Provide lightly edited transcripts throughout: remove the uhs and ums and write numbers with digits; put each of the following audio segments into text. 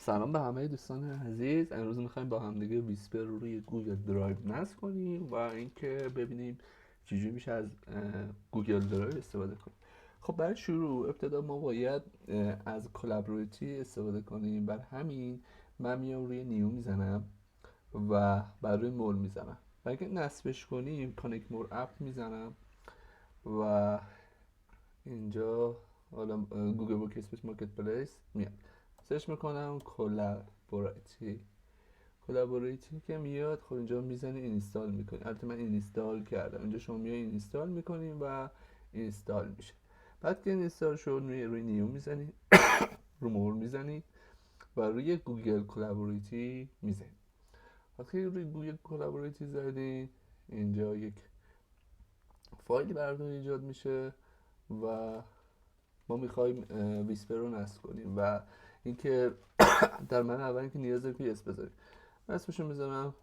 سلام به همه دوستان عزیز. امروز میخوایم با هم دیگه ویسپر رو روی گوگل درایو نصب کنیم و اینکه ببینیم چجوری میشه از گوگل درایو استفاده کنیم. خب برای شروع ابتدا ما باید از کلابریتی استفاده کنیم. بر همین من میام روی نیو میزنم و بر روی مول میزنم و اگه نصبش کنیم کانکت مور اپ میزنم و اینجا حالا گوگل ورک اسپیس مارکت پلیس میاد، سرچ میکنم کلابوریتی که میاد. خب اینجا میزنی اینستال میکنی. البته من اینستال کردم. اینجا شما میای اینستال میکنیم و اینستال میشه. بعد که اینستال شد روی نیو میزنی رو مور میزنی و روی گوگل کلابوریتی میزنی. وقتی روی گوگل کلابوریتی زدی اینجا یک فایلی براتون ایجاد میشه و ما میخوایم ویسپر رو نصب کنیم و اینکه در من اول اینکه نیاز داریم که اس بذاریم. اسمشو میذارم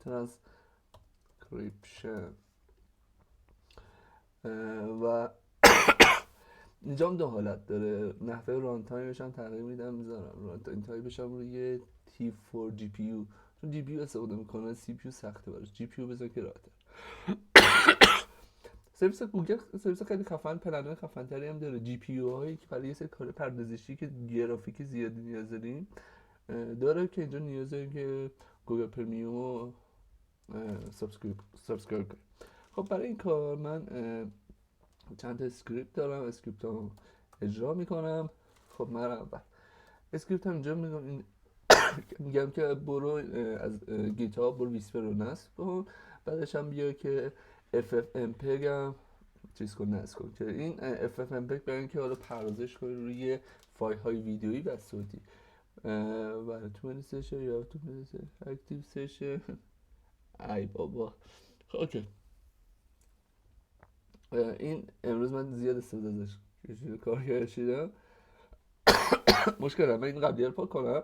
ترانسکریپشن و اینجا هم دو حالت داره. نحوه ران تایمش هم تغییر میدم، میذارم ران تایمش هم روی T4 جی پی یو، چون جی پی یو استفاده میکنه سی پی یو سخته براش. جی پی یو بذار که راحته. سرویس گوگل سرویس خیلی خفن، پلن‌های خفن‌تری هم داره. جی پی یو هایی که برای یه سری کار پردازشی که گرافیک زیادی نیاز داریم داره که اینجا نیاز داریم که گوگل پرمیوم رو سابسکرایب کنیم. خب برای این کار من چند تا اسکریپت دارم. اسکریپت رو اجرا میکنم. خب من اول اسکریپت هم اینجا میگم که برو از گیتاب برو ویسپر رو نصب کن. بعدش هم بیا که FFmpeg هم چیز کن، نصب کن که این FFmpeg برای اینکه حالا پردازش کنی روی فایل های ویدیویی و صوتی. برای تو منیستشه یا تو منیستشه اکتیو سشه ای بابا. خب اوکی. این امروز من زیاد استفاده ازش کار کردم. مشکل من این قبلی رو پاک کنم،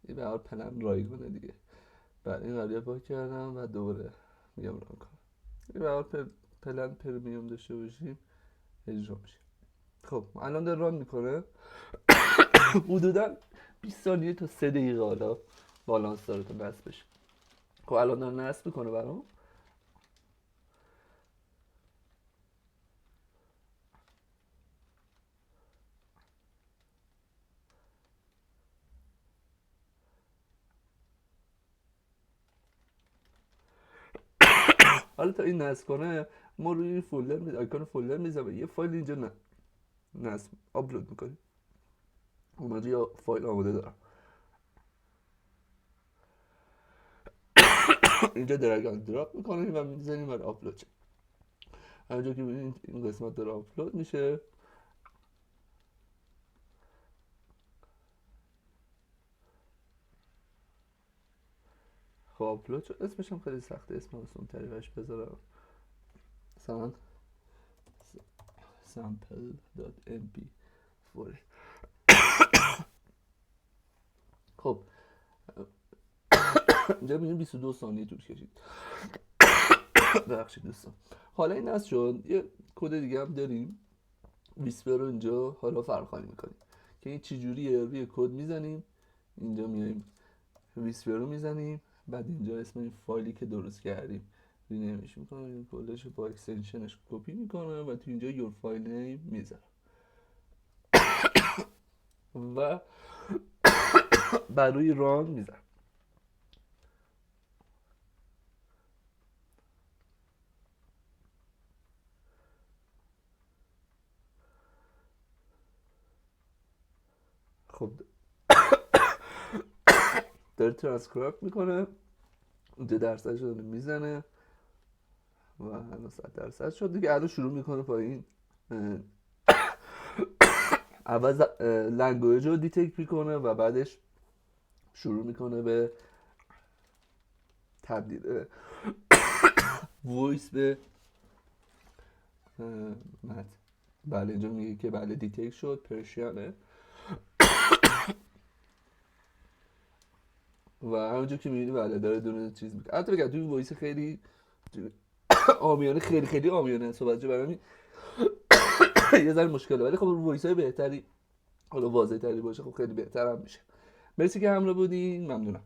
این به هر پلن رایگانه دیگه. بعد این قبلی رو پاک کردم و دوباره میگم ران کنم. این به هر پلن پرمیوم داشته باشیم اجرا میشه. خب الان داره ران میکنه. حدودا 20 ثانیه تا 3 دقیقه حالا بالانس داره تا نصب بشه. خب الان داره نصب میکنه برام. حالا تا این نصب کنه ما روی فولدر آیکون فولدر میذارم یه فایل اینجا نصب آپلود میکنیم. اومد یا فایل آماده دارم. اینجا درگ اند دراپ میکنیم و میزنیم برای آپلود شه. همونجا که ببینید این قسمت داره آپلود میشه. خب آپلود شد. اسمش هم خیلی سخته، اسم آسان تری بهش بذارم. مثلا sample.mp4. خب اینجا میگیم 22 ثانیه طول کشید. ببخشید دوستان. حالا این نصب شد. یه کد دیگه هم داریم. ویسپر رو اینجا حالا فراخوانی میکنیم که این چجوریه. روی کد میزنیم، اینجا میایم ویسپر رو میزنیم، بعد اینجا اسم این فایلی که درست کردیم رینیمش میکنم، کلش با اکستنشنش کپی میکنم و تو اینجا یور فایل نیم میذارم و بر روی ران میذارم. خب داره ترانسکرایب میکنه. 2% داره میزنه و الان 100% شد دیگه. الان شروع میکنه پایین اول لنگویج رو دیتکت میکنه و بعدش شروع میکنه به تبدیل وایس به متن. بله اینجا میگه که بله دیتکت شد، پرشیانه. و همونجا که میبینی بله داره دونه چیز میکنه. البته بگم توی وایس خیلی آمیانه، خیلی آمیانه صحبت برای یه ذره مشکله، ولی خب وایس های بهتری حالا واضح تری باشه خب خیلی بهتر هم میشه. مرسی که همراه بودین، ممنونم.